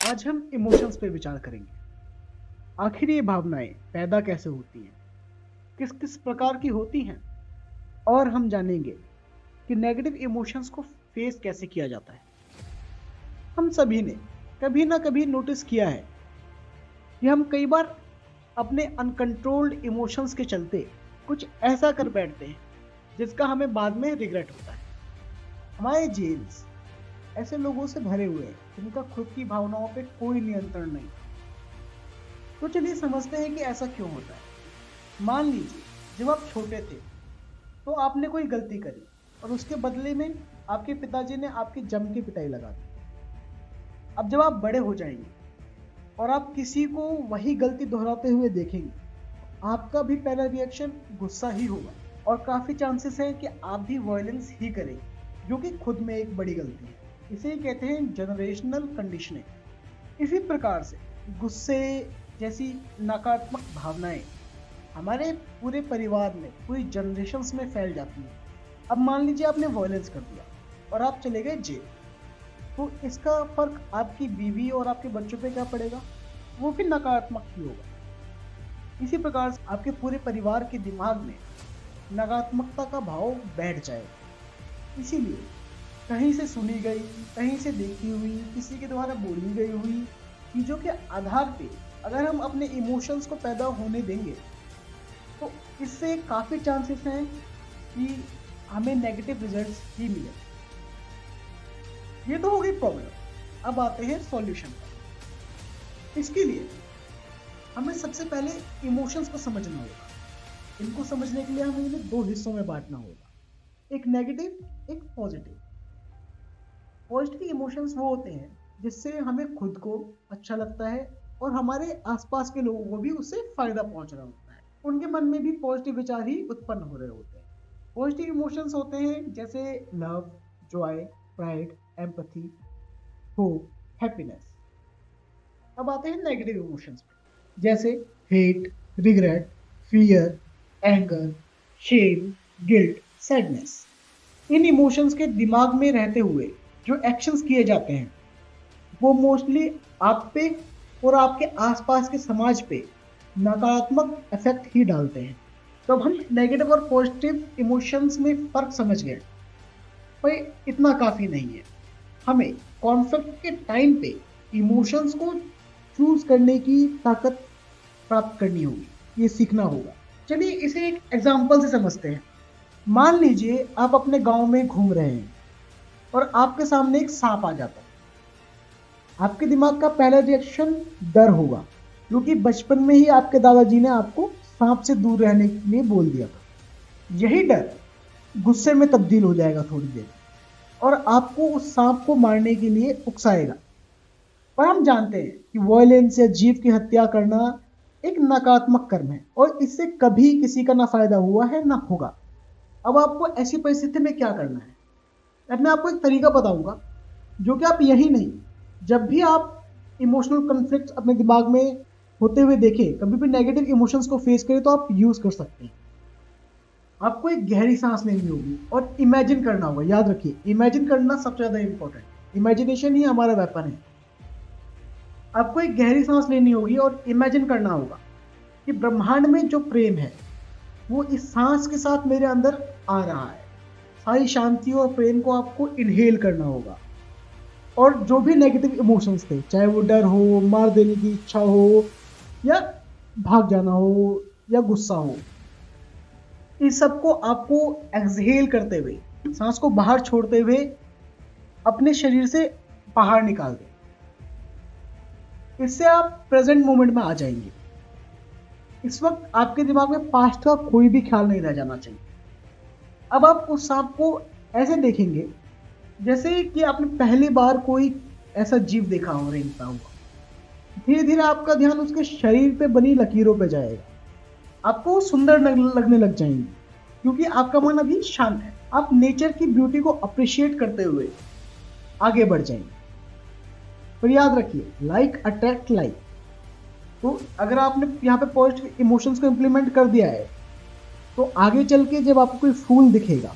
आज हम इमोशंस पे विचार करेंगे। आखिर ये भावनाएं पैदा कैसे होती हैं, किस किस प्रकार की होती हैं, और हम जानेंगे कि नेगेटिव इमोशंस को फेस कैसे किया जाता है। हम सभी ने कभी ना कभी नोटिस किया है कि हम कई बार अपने अनकंट्रोल्ड इमोशंस के चलते कुछ ऐसा कर बैठते हैं जिसका हमें बाद में रिग्रेट होता है। हमारे जेल्स ऐसे लोगों से भरे हुए हैं जिनका खुद की भावनाओं पे कोई नियंत्रण नहीं। तो चलिए समझते हैं कि ऐसा क्यों होता है। मान लीजिए जब आप छोटे थे तो आपने कोई गलती करी और उसके बदले में आपके पिताजी ने आपकी जम की पिटाई लगा दी। अब जब आप बड़े हो जाएंगे और आप किसी को वही गलती दोहराते हुए देखेंगे, आपका भी पहला रिएक्शन गुस्सा ही होगा और काफ़ी चांसेस है कि आप भी वायलेंस ही करेंगे, जो कि खुद में एक बड़ी गलती है। इसे कहते हैं जनरेशनल कंडीशनिंग। इसी प्रकार से गुस्से जैसी नकारात्मक भावनाएं हमारे पूरे परिवार में, पूरी जनरेशन्स में फैल जाती हैं। अब मान लीजिए आपने वायलेंस कर दिया और आप चले गए जेल, तो इसका फर्क आपकी बीवी और आपके बच्चों पे क्या पड़ेगा? वो भी नकारात्मक ही होगा। इसी प्रकार से आपके पूरे परिवार के दिमाग में नकारात्मकता का भाव बैठ जाएगा। इसीलिए कहीं से सुनी गई, कहीं से देखी हुई, किसी के द्वारा बोली गई हुई चीज़ों के आधार पे अगर हम अपने इमोशंस को पैदा होने देंगे तो इससे काफ़ी चांसेस हैं कि हमें नेगेटिव रिजल्ट्स ही मिले। ये तो हो गई प्रॉब्लम। अब आते हैं सॉल्यूशन पर। इसके लिए हमें सबसे पहले इमोशंस को समझना होगा। इनको समझने के लिए हमें इन्हें दो हिस्सों में बांटना होगा, एक नेगेटिव, एक पॉजिटिव। पॉजिटिव इमोशंस वो होते हैं जिससे हमें खुद को अच्छा लगता है और हमारे आसपास के लोगों को भी उससे फायदा पहुंच रहा होता है। उनके मन में भी पॉजिटिव विचार ही उत्पन्न हो रहे होते हैं। पॉजिटिव इमोशंस होते हैं जैसे love, joy, pride, empathy, hope, happiness. अब आते हैं नेगेटिव इमोशंस पे, जैसे hate, regret, fear, anger, shame, guilt, sadness. इन इमोशंस के दिमाग में रहते हुए जो एक्शंस किए जाते हैं वो मोस्टली आप पे और आपके आसपास के समाज पे नकारात्मक इफेक्ट ही डालते हैं। तो अब हम नेगेटिव और पॉजिटिव इमोशंस में फ़र्क समझ गए, पर इतना काफ़ी नहीं है। हमें कॉन्फ्लिक्ट के टाइम पे इमोशंस को चूज करने की ताकत प्राप्त करनी होगी, ये सीखना होगा। चलिए इसे एक एग्जाम्पल से समझते हैं। मान लीजिए आप अपने गांव में घूम रहे हैं और आपके सामने एक सांप आ जाता है। आपके दिमाग का पहला रिएक्शन डर होगा, क्योंकि बचपन में ही आपके दादाजी ने आपको सांप से दूर रहने के लिए बोल दिया था। यही डर गुस्से में तब्दील हो जाएगा थोड़ी देर और आपको उस सांप को मारने के लिए उकसाएगा। पर हम जानते हैं कि वायलेंस या जीव की हत्या करना एक नकारात्मक कर्म है और इससे कभी किसी का ना फायदा हुआ है ना होगा। अब आपको ऐसी परिस्थिति में क्या करना है? अब मैं आपको एक तरीका बताऊंगा जो कि आप यही नहीं, जब भी आप इमोशनल कन्फ्लिक्ट अपने दिमाग में होते हुए देखें, कभी भी नेगेटिव इमोशंस को फेस करें, तो आप यूज कर सकते हैं। आपको एक गहरी सांस लेनी होगी और इमेजिन करना होगा। याद रखिए, इमेजिन करना सबसे ज़्यादा इंपॉर्टेंट। इमेजिनेशन ही हमारा वेपन है। आपको एक गहरी सांस लेनी होगी और इमेजिन करना होगा कि ब्रह्मांड में जो प्रेम है वो इस सांस के साथ मेरे अंदर आ रहा है। सारी शांति और प्रेम को आपको इनहेल करना होगा और जो भी नेगेटिव इमोशंस थे, चाहे वो डर हो, मार देने की इच्छा हो, या भाग जाना हो, या गुस्सा हो, इस सब को आपको एक्सहेल करते हुए, सांस को बाहर छोड़ते हुए अपने शरीर से बाहर निकाल दें। इससे आप प्रेजेंट मोमेंट में आ जाएंगे। इस वक्त आपके दिमाग में पास्ट का कोई भी ख्याल नहीं रह जाना चाहिए। अब आप उस सांप को ऐसे देखेंगे जैसे कि आपने पहली बार कोई ऐसा जीव देखा हो रेंगता हुआ। धीरे धीरे आपका ध्यान उसके शरीर पे बनी लकीरों पे जाएगा। आपको सुंदर लगने लग जाएंगी क्योंकि आपका मन अभी शांत है। आप नेचर की ब्यूटी को अप्रिशिएट करते हुए आगे बढ़ जाएंगे। पर याद रखिए, लाइक अट्रैक्ट लाइक। तो अगर आपने यहाँ पे पॉजिटिव इमोशंस को इम्प्लीमेंट कर दिया है तो आगे चल के जब आपको कोई फूल दिखेगा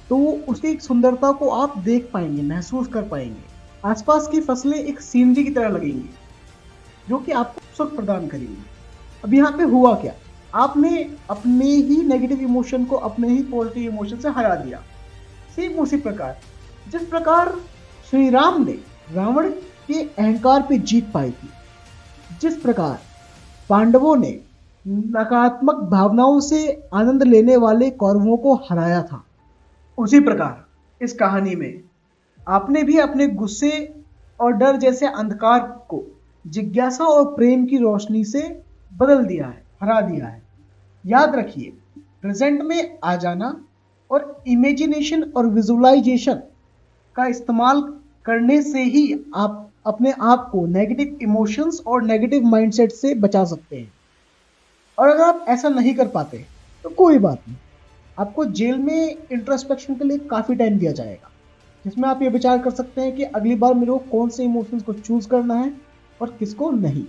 तो वो उसकी सुंदरता को आप देख पाएंगे, महसूस कर पाएंगे। आसपास की फसलें एक सीनरी की तरह लगेंगी जो कि आपको सुख प्रदान करेंगी। अब यहाँ पे हुआ क्या, आपने अपने ही नेगेटिव इमोशन को अपने ही पॉजिटिव इमोशन से हरा दिया। सेम उसी प्रकार जिस प्रकार श्री राम ने रावण के अहंकार पे जीत पाई थी, जिस प्रकार पांडवों ने नकारात्मक भावनाओं से आनंद लेने वाले कौरवों को हराया था, उसी प्रकार इस कहानी में आपने भी अपने गुस्से और डर जैसे अंधकार को जिज्ञासा और प्रेम की रोशनी से बदल दिया है, हरा दिया है। याद रखिए, प्रेजेंट में आ जाना और इमेजिनेशन और विजुअलाइजेशन का इस्तेमाल करने से ही आप अपने आप को नेगेटिव इमोशंस और नेगेटिव माइंडसेट से बचा सकते हैं। और अगर आप ऐसा नहीं कर पाते तो कोई बात नहीं, आपको जेल में इंट्रोस्पेक्शन के लिए काफ़ी टाइम दिया जाएगा, जिसमें आप ये विचार कर सकते हैं कि अगली बार मेरे को कौन से इमोशंस को चूज करना है और किसको नहीं।